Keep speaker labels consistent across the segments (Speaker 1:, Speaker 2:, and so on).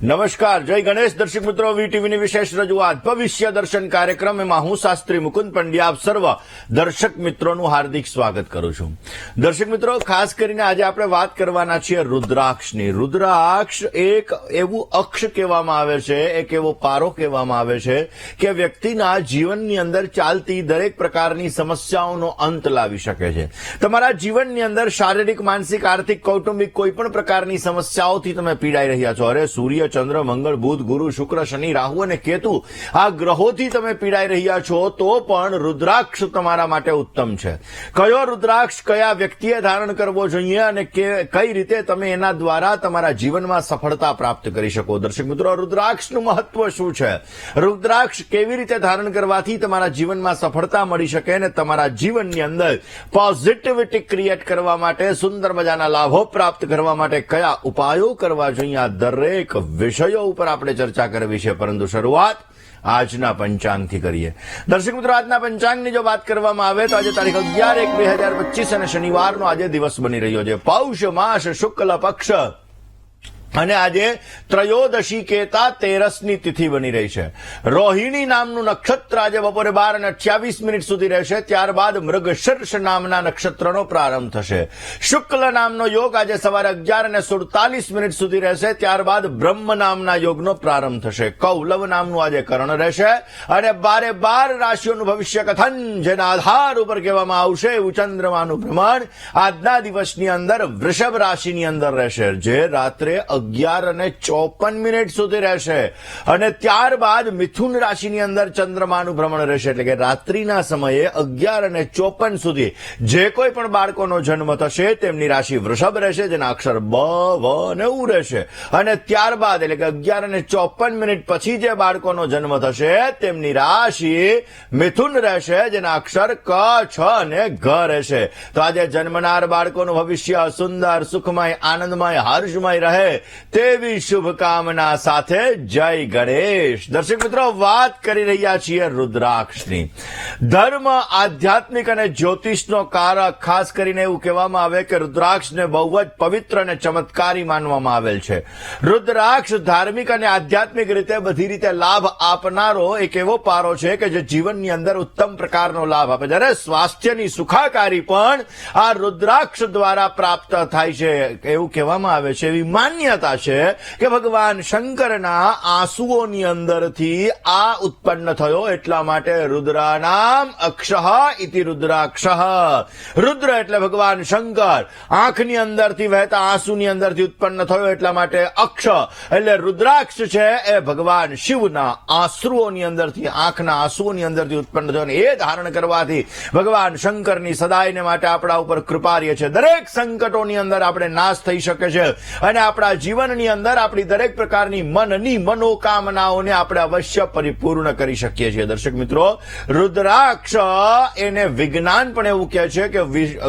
Speaker 1: નમસ્કાર, જય ગણેશ. દર્શક મિત્રો, વીટીવીની વિશેષ રજૂઆત ભવિષ્ય દર્શન કાર્યક્રમ એમાં હું શાસ્ત્રી મુકુંદ પંડ્યા આપ સર્વ દર્શક મિત્રોનું હાર્દિક સ્વાગત કરું છું. દર્શક મિત્રો, ખાસ કરીને આજે આપણે વાત કરવાના છીએ રુદ્રાક્ષની. રુદ્રાક્ષ એક એવું અક્ષ કહેવામાં આવે છે, એક એવો પારો કહેવામાં આવે છે કે વ્યક્તિના જીવનની અંદર ચાલતી દરેક પ્રકારની સમસ્યાઓનો અંત લાવી શકે છે. તમારા જીવનની અંદર શારીરિક, માનસિક, આર્થિક, કૌટુંબિક કોઈ પણ પ્રકારની સમસ્યાઓથી તમે પીડાઈ રહ્યા છો. અરે સૂર્ય, ચંદ્ર, મંગળ, બુધ, ગુરુ, શુક્ર, શનિ, રાહુ અને કેતુ આ ગ્રહોથી તમે પીડાઈ રહ્યા છો તો પણ રુદ્રાક્ષ તમારા માટે ઉત્તમ છે. કયો રુદ્રાક્ષ કયા વ્યક્તિએ ધારણ કરવો જોઈએ અને કઈ રીતે તમે એના દ્વારા તમારા જીવનમાં સફળતા પ્રાપ્ત કરી શકો? દર્શક મિત્રો, રુદ્રાક્ષનું મહત્વ શું છે? રુદ્રાક્ષ કેવી રીતે ધારણ કરવાથી તમારા જીવનમાં સફળતા મળી શકે અને તમારા જીવનની અંદર પોઝિટિવિટી ક્રિએટ કરવા માટે, સુંદર મજાના લાભો પ્રાપ્ત કરવા માટે કયા ઉપાયો કરવા જોઈએ, આ દરેક વિષયો ઉપર આપણે ચર્ચા કરવી છે. પરંતુ શરૂઆત આજના પંચાંગથી કરીએ. દર્શક મિત્રો, આજના પંચાંગની જો વાત કરવામાં આવે તો આજે તારીખ 11/1/2025 અને શનિવારનો આજે દિવસ બની રહ્યો છે. પૌષ માસ શુક્લ પક્ષ અને આજે ત્રયોદશી કેતા 13ની તિથિ બની રહી છે. રોહિણી નામનું નક્ષત્ર આજે બપોરે 12:28 સુધી રહેશે. ત્યારબાદ મૃગશીર્ષ નામના નક્ષત્રનો પ્રારંભ થશે. શુક્લ નામનો યોગ આજે સવારે 11:47 સુધી રહેશે. ત્યારબાદ બ્રહ્મ નામના યોગનો પ્રારંભ થશે. કૌલવ નામનું આજે કરણ રહેશે અને 12 રાશિઓનું ભવિષ્ય કથન જેના આધાર ઉપર કહેવામાં આવશે એવું ચંદ્રમાનું ભ્રમણ આજના દિવસની અંદર વૃષભ રાશિની અંદર રહેશે, જે રાત્રે 11:54 સુધી રહેશે અને ત્યારબાદ મિથુન રાશિની અંદર ચંદ્રમાનું ભ્રમણ રહેશે. એટલે કે રાત્રિના સમયે 11:54 સુધી જે કોઈ પણ બાળકોનો જન્મ થશે તેમની રાશિ વૃષભ રહેશે, જેના અક્ષર બ, વ અને ઉ રહેશે. અને ત્યારબાદ એટલે કે 11:54 પછી જે બાળકોનો જન્મ થશે તેમની રાશિ મિથુન રહેશે, જેના અક્ષર ક, છ અને ઘ રહેશે. તો આજે જન્મનાર બાળકોનું ભવિષ્ય સુંદર, સુખમય, આનંદમય, હર્ષમય રહે તેવી શુભકામના સાથે જય ગણેશ. દર્શક મિત્રો, વાત કરી રહ્યા છીએ રુદ્રાક્ષની. ધર્મ, આધ્યાત્મિક અને જ્યોતિષનો કારક ખાસ કરીને એવું કહેવામાં આવે કે રુદ્રાક્ષને બહુ જ પવિત્ર અને ચમત્કારી માનવામાં આવેલ છે. રુદ્રાક્ષ ધાર્મિક અને આધ્યાત્મિક રીતે બધી રીતે લાભ આપનારો એક એવો પારો છે કે જે જીવનની અંદર ઉત્તમ પ્રકારનો લાભ આપે. જ્યારે સ્વાસ્થ્યની સુખાકારી પણ આ રુદ્રાક્ષ દ્વારા પ્રાપ્ત થાય છે. એવું કહેવામાં આવે છે, એવી માન્યતા છે કે ભગવાન શંકરના આંસુઓની અંદરથી આ ઉત્પન્ન થયો, એટલા માટે રુદ્રાનામ અક્ષઃ ઇતિ રુદ્રાક્ષઃ. રુદ્ર એટલે ભગવાન શંકર, આંખની અંદરથી વહેતા આંસુની અંદરથી ઉત્પન્ન થયો એટલા માટે અક્ષ એટલે રુદ્રાક્ષ છે એ ભગવાન શિવના આંસુઓની અંદરથી, આંખના આંસુઓની અંદરથી ઉત્પન્ન થયો અને એ ધારણ કરવાથી ભગવાન શંકરની સદાયને માટે આપણા ઉપર કૃપા રહે છે. દરેક સંકટોની અંદર આપણે નાશ થઈ શકે છે અને આપણા જીવનની અંદર આપણી દરેક પ્રકારની મનની મનોકામનાઓને આપણે અવશ્ય પરિપૂર્ણ કરી શકીએ છીએ. દર્શક મિત્રો, રુદ્રાક્ષ એને વિજ્ઞાન પણ એવું કહે છે કે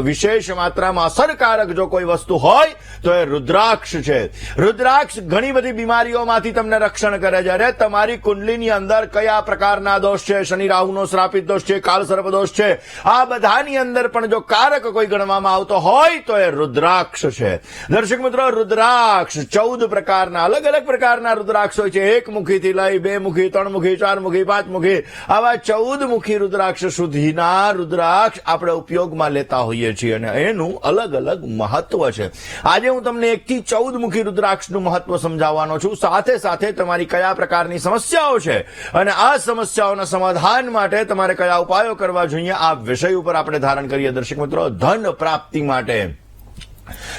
Speaker 1: વિશેષ માત્રામાં અસરકારક જો કોઈ વસ્તુ હોય તો એ રુદ્રાક્ષ છે. રુદ્રાક્ષ ઘણી બધી બીમારીઓમાંથી તમને રક્ષણ કરે. જ્યારે તમારી કુંડલીની અંદર કયા પ્રકારના દોષ છે, શનિ રાહુનો શ્રાપિત દોષ છે, કાળ સર્પ દોષ છે, આ બધાની અંદર પણ જો કારક કોઈ ગણવામાં આવતો હોય તો એ રુદ્રાક્ષ છે. દર્શક મિત્રો, રુદ્રાક્ષ 14 પ્રકારના, અલગ અલગ પ્રકારના રુદ્રાક્ષ હોય છે. 1 મુખીથી લઈ 2 મુખી, 3 મુખી, 4 મુખી, 5 મુખી, આવા 14 મુખી રુદ્રાક્ષ સુધીના રુદ્રાક્ષ આપણે ઉપયોગમાં લેતા હોઈએ છીએ અને એનું અલગ અલગ મહત્વ છે. આજે હું તમને 1 થી 14 મુખી રુદ્રાક્ષનું મહત્વ સમજાવવાનો છું. સાથે સાથે તમારી કયા પ્રકારની સમસ્યાઓ છે અને આ સમસ્યાઓના સમાધાન માટે તમારે કયા ઉપાયો કરવા જોઈએ, આ વિષય ઉપર આપણે ધારણ કરીએ. દર્શક મિત્રો, ધન પ્રાપ્તિ માટે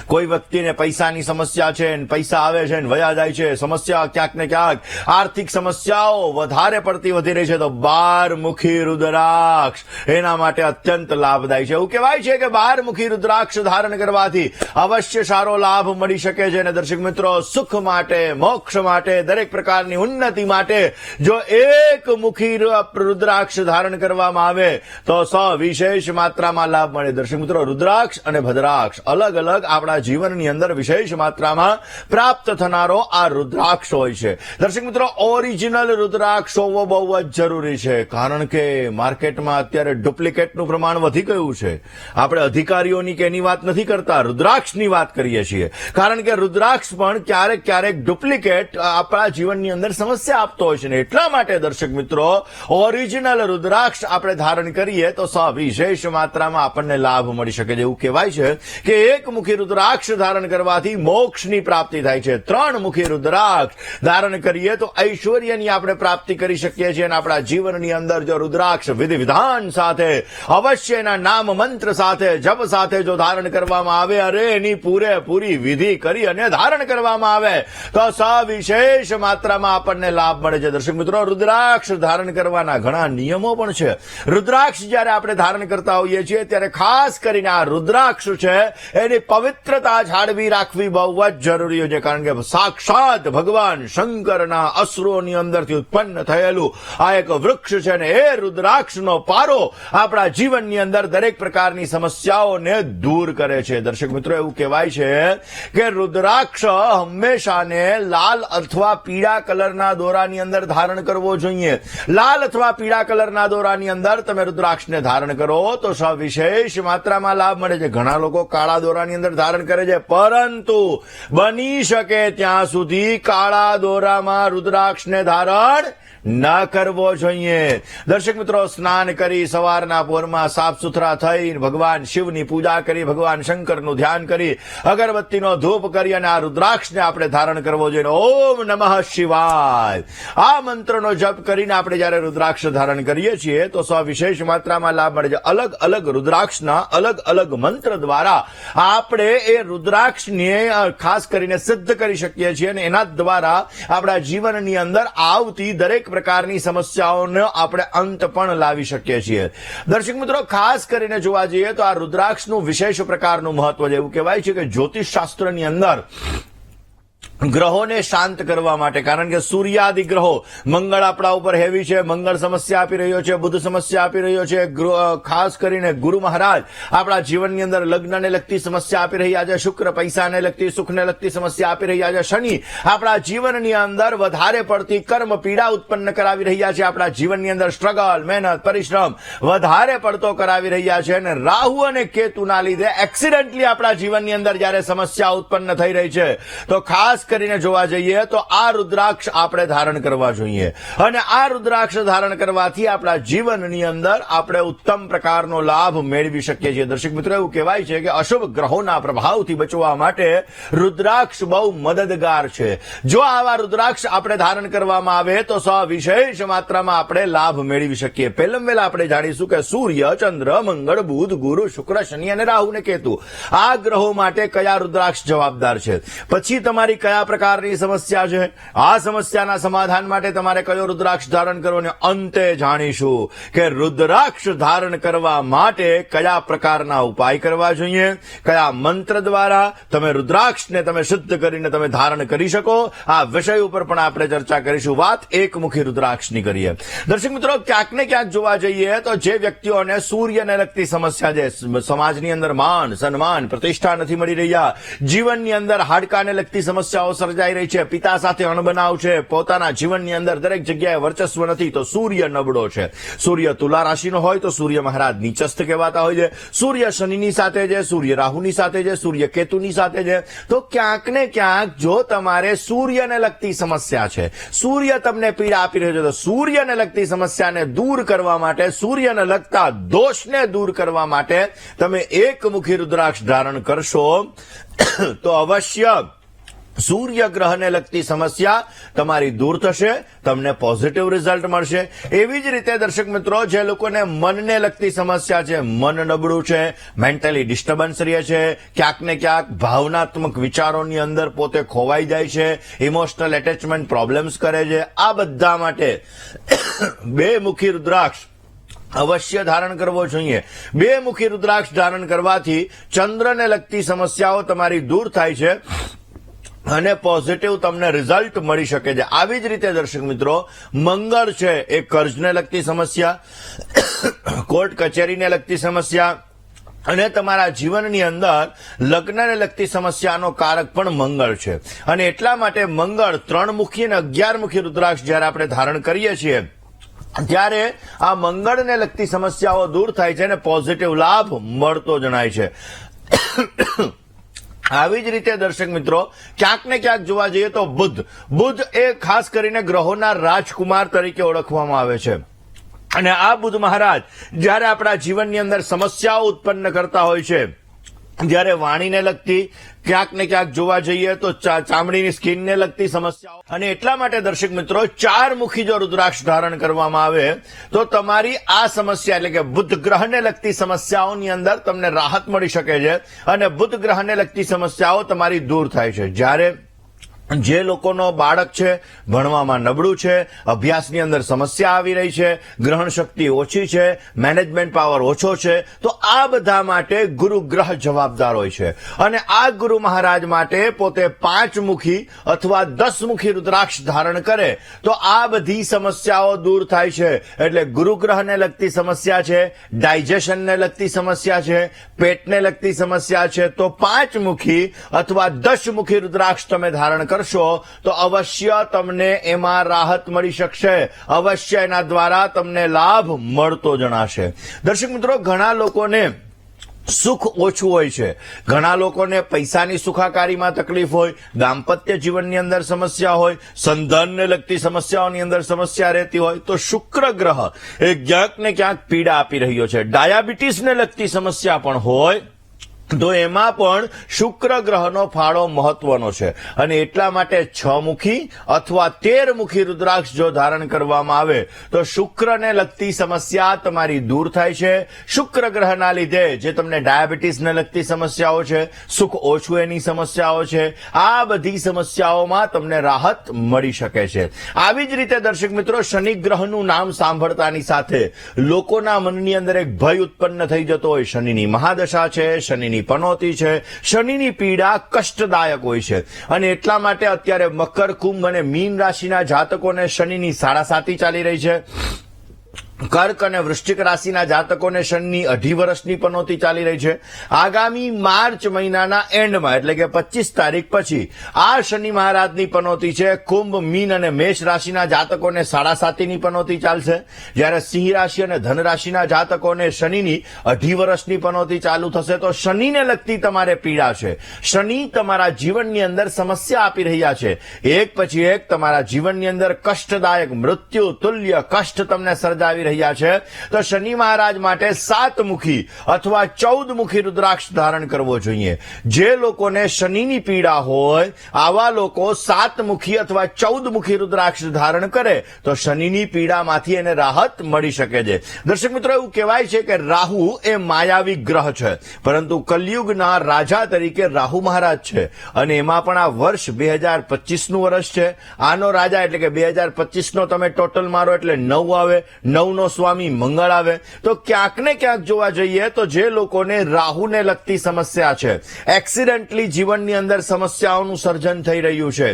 Speaker 1: કોઈ વ્યક્તિને પૈસાની સમસ્યા છે, પૈસા આવે છે ને વયા જાય છે, સમસ્યા ક્યાંક ને ક્યાંક આર્થિક સમસ્યાઓ વધારે પડતી વધી રહી છે, તો 12 મુખી રુદ્રાક્ષ એના માટે અત્યંત લાભદાયી છે. એવું કહેવાય છે કે 12 મુખી રુદ્રાક્ષ ધારણ કરવાથી અવશ્ય સારો લાભ મળી શકે છે. અને દર્શક મિત્રો, સુખ માટે, મોક્ષ માટે, દરેક પ્રકારની ઉન્નતિ માટે જો 1 મુખી રુદ્રાક્ષ ધારણ કરવામાં આવે તો વિશેષ માત્રામાં લાભ મળે. દર્શક મિત્રો, રુદ્રાક્ષ અને ભદ્રાક્ષ અલગ અલગ અલગ આપણા જીવનની અંદર વિશેષ માત્રામાં પ્રાપ્ત થનારો આ રુદ્રાક્ષ હોય છે. દર્શક મિત્રો, ઓરિજિનલ રુદ્રાક્ષ હોવો બહુ જ જરૂરી છે, કારણ કે માર્કેટમાં અત્યારે ડુપ્લિકેટનું પ્રમાણ વધી ગયું છે. આપણે અધિકારીઓની કે એની વાત નથી કરતા, રુદ્રાક્ષની વાત કરીએ છીએ, કારણ કે રુદ્રાક્ષ પણ ક્યારેક ક્યારેક ડુપ્લિકેટ આપણા જીવનની અંદર સમસ્યા આપતો હોય છે ને એટલા માટે દર્શક મિત્રો ઓરિજિનલ રુદ્રાક્ષ આપણે ધારણ કરીએ તો વિશેષ માત્રામાં આપણને લાભ મળી શકે છે. એવું કહેવાય છે કે એક મુખી રુદ્રાક્ષ ધારણ કરવાથી મોક્ષની પ્રાપ્તિ થાય છે. 3 મુખી રુદ્રાક્ષ ધારણ કરીએ તો ઐશ્વર્યની આપણે પ્રાપ્તિ કરી શકીએ છીએ અને આપણા જીવનની અંદર જો રુદ્રાક્ષ વિધિ વિધાન સાથે અવશ્ય એના નામ મંત્ર સાથે જપ સાથે જો ધારણ કરવામાં આવે, અરે એની પૂરેપૂરી વિધિ કરી અને ધારણ કરવામાં આવે તો સવિશેષ માત્રામાં આપણને લાભ મળે છે. દર્શક મિત્રો, રુદ્રાક્ષ ધારણ કરવાના ઘણા નિયમો પણ છે. રુદ્રાક્ષ જ્યારે આપણે ધારણ કરતા હોઈએ છીએ ત્યારે ખાસ કરીને આ રુદ્રાક્ષ છે એની પવિત્રતા જાળવી રાખવી બહુ જ જરૂરી છે, કારણ કે સાક્ષાત ભગવાન શંકરના અસુરોની અંદરથી ઉત્પન્ન થયેલું આ એક વૃક્ષ છે ને એ રુદ્રાક્ષનો પારો આપણા જીવનની અંદર દરેક પ્રકારની સમસ્યાઓને દૂર કરે છે. દર્શક મિત્રો, એવું કહેવાય છે કે રુદ્રાક્ષ હંમેશાને લાલ અથવા પીળા કલરના દોરાની અંદર ધારણ કરવો જોઈએ. લાલ અથવા પીળા કલરના દોરાની અંદર તમે રુદ્રાક્ષને ધારણ કરો તો વિશેષ માત્રામાં લાભ મળે છે. ઘણા લોકો કાળા દોરાની અંદર ધારણ કરે છે, પરંતુ બની શકે ત્યાં સુધી કાળા દોરામાં રુદ્રાક્ષને ધારણ ન કરવો જોઈએ. દર્શક મિત્રો, સ્નાન કરી સવારના પોરમાં સાફ સુથરા થઈ ભગવાન શિવની પૂજા કરી, ભગવાન શંકરનું ધ્યાન કરી, અગરબત્તીનો ધૂપ કરી અને આ રુદ્રાક્ષને આપણે ધારણ કરવો જોઈએ. ઓમ નમઃ શિવાય આ મંત્રનો જપ કરીને આપણે જયારે રુદ્રાક્ષ ધારણ કરીએ છીએ તો વિશેષ માત્રામાં લાભ મળે છે. અલગ અલગ રુદ્રાક્ષના અલગ અલગ મંત્ર દ્વારા આપણે એ રુદ્રાક્ષને ખાસ કરીને સિદ્ધ કરી શકીએ છીએ અને એના દ્વારા આપણા જીવનની અંદર આવતી દરેક પ્રકારની સમસ્યાઓનો આપણે અંત પણ લાવી શકીએ છીએ. દર્શક મિત્રો, ખાસ કરીને જોવા જઈએ તો આ રુદ્રાક્ષનું વિશેષ પ્રકારનું મહત્વ છે. એવું કહેવાય છે કે જ્યોતિષ શાસ્ત્રની અંદર ગ્રહોને શાંત કરવા માટે, કારણ કે સૂર્યાદિ ગ્રહો, મંગળ આપણા ઉપર હેવી છે, મંગળ સમસ્યા આપી રહ્યો છે, બુધ સમસ્યા આપી રહ્યો છે, ખાસ કરીને ગુરુ મહારાજ આપણા જીવનની અંદર લગ્નને લગતી સમસ્યા આપી રહ્યા છે, શુક્ર પૈસાને લગતી સુખને લગતી સમસ્યા આપી રહ્યા છે, શનિ આપણા જીવનની અંદર વધારે પડતી કર્મ પીડા ઉત્પન્ન કરાવી રહ્યા છે, આપણા જીવનની અંદર સ્ટ્રગલ, મહેનત, પરિશ્રમ વધારે પડતો કરાવી રહ્યા છે અને રાહુ અને કેતુના લીધે એક્સિડન્ટલી આપણા જીવનની અંદર જયારે સમસ્યા ઉત્પન્ન થઈ રહી છે તો ખાસ કરીને જોવા જઈએ તો આ રુદ્રાક્ષ આપણે ધારણ કરવા જોઈએ અને આ રુદ્રાક્ષ ધારણ કરવાથી આપણા જીવનની અંદર આપણે ઉત્તમ પ્રકારનો લાભ મેળવી શકીએ છીએ. દર્શક મિત્રો, એવું કહેવાય છે કે અશુભ ગ્રહોના પ્રભાવથી બચવા માટે રુદ્રાક્ષ બહુ મદદગાર છે. જો આવા રુદ્રાક્ષ આપણે ધારણ કરવામાં આવે તો વિશેષ માત્રામાં આપણે લાભ મેળવી શકીએ. પહેલા વહેલા આપણે જાણીશું કે સૂર્ય, ચંદ્ર, મંગળ, બુધ, ગુરુ, શુક્ર, શનિ અને રાહુ ને કેતુ આ ગ્રહો માટે કયા રુદ્રાક્ષ જવાબદાર છે. પછી તમારી કયા પ્રકારની સમસ્યા છે, આ સમસ્યાના સમાધાન માટે તમારે કયો રુદ્રાક્ષ ધારણ કરવો અને અંતે જાણીશું કે રુદ્રાક્ષ ધારણ કરવા માટે કયા પ્રકારના ઉપાય કરવા જોઈએ, કયા મંત્ર દ્વારા તમે રુદ્રાક્ષને તમે શુદ્ધ કરીને તમે ધારણ કરી શકો. આ વિષય ઉપર પણ આપણે ચર્ચા કરીશું. વાત એકમુખી રુદ્રાક્ષની કરીએ. દર્શક મિત્રો, ક્યાંક ને ક્યાંક જોવા જઈએ તો જે વ્યક્તિઓને સૂર્યને લગતી સમસ્યા છે, સમાજની અંદર માન સન્માન પ્રતિષ્ઠા નથી મળી રહ્યા, જીવનની અંદર હાડકાને લગતી સમસ્યાઓ સર્જાઈ રહી છે, પિતા સાથે અણબનાવ છે, પોતાના જીવનની અંદર દરેક જગ્યાએ વર્ચસ્વ નથી, તો સૂર્ય નબળો છે. સૂર્ય તુલા રાશિનો હોય તો સૂર્ય મહારાજ નીચસ્થ કહેવાતા હોય છે, સૂર્ય શનિની સાથે છે, સૂર્ય રાહુની સાથે છે, સૂર્ય કેતુની સાથે છે. તો ક્યાંક ને ક્યાંક જો તમારે સૂર્યને લગતી સમસ્યા છે, સૂર્ય તમને પીડા આપી રહ્યો છે, તો સૂર્યને લગતી સમસ્યાને દૂર કરવા માટે, સૂર્યને લગતા દોષને દૂર કરવા માટે તમે એકમુખી રુદ્રાક્ષ ધારણ કરશો તો અવશ્ય સૂર્ય ગ્રહને લગતી સમસ્યા તમારી દૂર થશે, તમને પોઝિટિવ રિઝલ્ટ મળશે. એવી જ રીતે દર્શક મિત્રો, જે લોકોને મનને લગતી સમસ્યા છે, મન નબળું છે, મેન્ટલી ડિસ્ટર્બન્સ રહે છે, ક્યાંક ને ક્યાંક ભાવનાત્મક વિચારોની અંદર પોતે ખોવાઈ જાય છે, ઇમોશનલ એટેચમેન્ટ પ્રોબ્લેમ્સ કરે છે, આ બધા માટે બે મુખી રુદ્રાક્ષ અવશ્ય ધારણ કરવો જોઈએ. બે મુખી રુદ્રાક્ષ ધારણ કરવાથી ચંદ્રને લગતી સમસ્યાઓ તમારી દૂર થાય છે અને પોઝિટિવ તમને રિઝલ્ટ મળી શકે છે. આવી જ રીતે દર્શક મિત્રો, મંગળ છે એ કર્જને લગતી સમસ્યા, કોર્ટ કચેરીને લગતી સમસ્યા, અને તમારા જીવનની અંદર લગ્નને લગતી સમસ્યાનો કારક પણ મંગળ છે. અને એટલા માટે મંગળ 3 મુખી અને 11 મુખી રુદ્રાક્ષ જયારે આપણે ધારણ કરીએ છીએ ત્યારે આ મંગળને લગતી સમસ્યાઓ દૂર થાય છે અને પોઝિટિવ લાભ મળતો જણાય છે. આવી જ રીતે દર્શક મિત્રો ક્યાંક ને ક્યાંક જોવા જઈએ તો બુધ એ ખાસ કરીને ગ્રહોના રાજકુમાર તરીકે ઓળખવામાં આવે છે. અને આ બુધ મહારાજ જ્યારે આપણા જીવનની અંદર સમસ્યાઓ ઉત્પન્ન કરતા હોય છે, જ્યારે વાણીને લગતી ક્યાંક ને ક્યાંક જોવા જઈએ તો ચામડીની સ્કિનને લગતી સમસ્યાઓ, અને એટલા માટે દર્શક મિત્રો 4 મુખી જો રુદ્રાક્ષ ધારણ કરવામાં આવે તો તમારી આ સમસ્યા એટલે કે બુધ ગ્રહને લગતી સમસ્યાઓની અંદર તમને રાહત મળી શકે છે અને બુધ ગ્રહને લગતી સમસ્યાઓ તમારી દૂર થાય છે. જ્યારે જે લોકોનો બાળક છે ભણવામાં નબળું છે, અભ્યાસની અંદર સમસ્યા આવી રહી છે, ગ્રહણ શક્તિ ઓછી છે, મેનેજમેન્ટ પાવર ઓછો છે, તો આ બધા માટે ગુરુ ગ્રહ જવાબદાર હોય છે. અને આ ગુરુ મહારાજ માટે પોતે 5 મુખી અથવા 10 મુખી રુદ્રાક્ષ ધારણ કરે તો આ બધી સમસ્યાઓ દૂર થાય છે. એટલે ગુરુ ગ્રહને લગતી સમસ્યા છે, ડાયજેશનને લગતી સમસ્યા છે, પેટને લગતી સમસ્યા છે, તો 5 મુખી અથવા 10 મુખી રુદ્રાક્ષ તમે ધારણ કરશો તો અવશ્ય તમને એમાં રાહત મળી શકશે, અવશ્ય એના દ્વારા તમને લાભ મળતો જણાશે. દર્શક મિત્રો, ઘણા લોકોને સુખ ઓછું હોય છે, ઘણા લોકોને પૈસાની સુખાકારીમાં તકલીફ હોય, દાંપત્ય જીવનની અંદર સમસ્યા હોય, સંતાનને લગતી સમસ્યાઓની અંદર સમસ્યા રહેતી હોય, તો શુક્ર ગ્રહ એ ક્યાંક ને ક્યાંક પીડા આપી રહ્યો છે. ડાયાબિટીસને લગતી સમસ્યા પણ હોય તો એમાં પણ શુક્ર ગ્રહનો ફાળો મહત્વનો છે. અને એટલા માટે 6 મુખી અથવા 13 મુખી રુદ્રાક્ષ જો ધારણ કરવામાં આવે તો શુક્રને લગતી સમસ્યા તમારી દૂર થાય છે. શુક્ર ગ્રહના લીધે જે તમને ડાયાબિટીસને લગતી સમસ્યાઓ છે, સુખ ઓછું એની સમસ્યાઓ છે, આ બધી સમસ્યાઓમાં તમને રાહત મળી શકે છે. આવી જ રીતે દર્શક મિત્રો, શનિ ગ્રહનું નામ સાંભળતાની સાથે લોકોના મનની અંદર એક ભય ઉત્પન્ન થઈ જતો હોય. શનિની મહાદશા છે, શનિની પનોતી છે, શનિની પીડા કષ્ટદાયક હોય છે. અને એટલા માટે અત્યારે મકર, કુંભ અને મીન રાશિના જાતકોને શનિની 7.5 ચાલી રહી છે. કર્ક અને વૃશ્ચિક રાશિના જાતકોને શનિની 2.5 વર્ષની પનોતી ચાલી રહી છે. આગામી માર્ચ મહિનાના એન્ડમાં એટલે કે 25 તારીખ પછી આ શનિ મહારાજની પનોતી છે. કુંભ, મીન અને મેષ રાશિના જાતકોને 7.5ની પનોતી ચાલશે, જ્યારે સિંહ રાશિ અને ધન રાશિના જાતકોને શનિની 2.5 વર્ષની પનોતી ચાલુ થશે. તો શનિને લગતી તમારે પીડા છે, શનિ તમારા જીવનની અંદર સમસ્યા આપી રહ્યા છે, એક પછી એક તમારા જીવનની અંદર કષ્ટદાયક મૃત્યુ તુલ્ય કષ્ટ તમને સર્જાવી રહ્યા છે. તો શનિ મહારાજ માટે 7 મુખી અથવા 14 મુખી રુદ્રાક્ષ ધારણ કરવો જોઈએ. જે લોકોને શનિની પીડા હોય આવા લોકો 7 મુખી અથવા 14 મુખી રુદ્રાક્ષ ધારણ કરે તો શનિની પીડામાંથી એને રાહત મળી શકે છે. દર્શક મિત્રો, એવું કહેવાય છે કે રાહુ એ માયાવી ગ્રહ છે, પરંતુ કલયુગના રાજા તરીકે રાહુ મહારાજ છે. અને એમાં પણ આ વર્ષ 2025નું વર્ષ છે. આનો રાજા એટલે કે 2025નો તમે ટોટલ મારો એટલે 9 આવે, 9 નો સ્વામી મંગળ આવે. તો ક્યાંક ને ક્યાંક જોવા જઈએ તો જે લોકોને રાહુને લગતી સમસ્યા છે, એક્સિડન્ટલી જીવનની અંદર સમસ્યાઓનું સર્જન થઈ રહ્યું છે,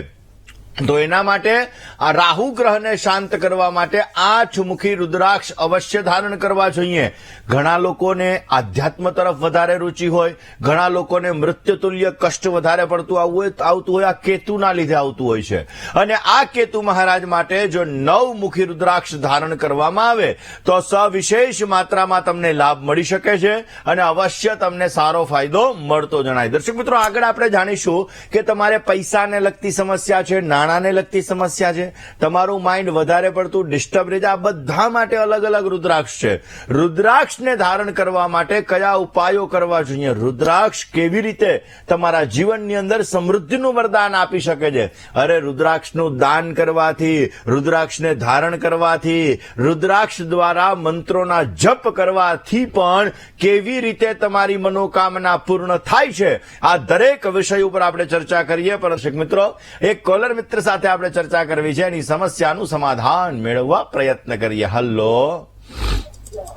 Speaker 1: તો એના માટે આ રાહુ ગ્રહને શાંત કરવા માટે 8 મુખી રુદ્રાક્ષ અવશ્ય ધારણ કરવા જોઈએ. ઘણા લોકોને આધ્યાત્મ તરફ વધારે રુચિ હોય, ઘણા લોકોને મૃત્યુતુલ્ય કષ્ટ વધારે પડતું આવતું હોય, આ કેતુના લીધે આવતું હોય છે. અને આ કેતુ મહારાજ માટે જો 9 મુખી રુદ્રાક્ષ ધારણ કરવામાં આવે તો સવિશેષ માત્રામાં તમને લાભ મળી શકે છે અને અવશ્ય તમને સારો ફાયદો મળતો જણાય. દર્શક મિત્રો, આગળ આપણે જાણીશું કે તમારે પૈસાને લગતી સમસ્યા છે, નાણાને લગતી સમસ્યા છે, તમારું માઇન્ડ વધારે પડતું ડિસ્ટર્બ રહે છે, આ બધા માટે અલગ અલગ રુદ્રાક્ષ છે. રુદ્રાક્ષને ધારણ કરવા માટે કયા ઉપાયો કરવા જોઈએ, રુદ્રાક્ષ કેવી રીતે તમારા જીવનની અંદર સમૃદ્ધિનું વરદાન આપી શકે છે. અરે, રુદ્રાક્ષનું દાન કરવાથી, રુદ્રાક્ષને ધારણ કરવાથી, રુદ્રાક્ષ દ્વારા મંત્રોના જપ કરવાથી પણ કેવી રીતે તમારી મનોકામના પૂર્ણ થાય છે, આ દરેક વિષય ઉપર આપણે ચર્ચા કરીએ. પરંતુ મિત્રો, એક કોલર મિત્ર સાથે આપણે ચર્ચા કરવી છે, એની સમસ્યાનું સમાધાન મેળવવા પ્રયત્ન કરીએ. હલો.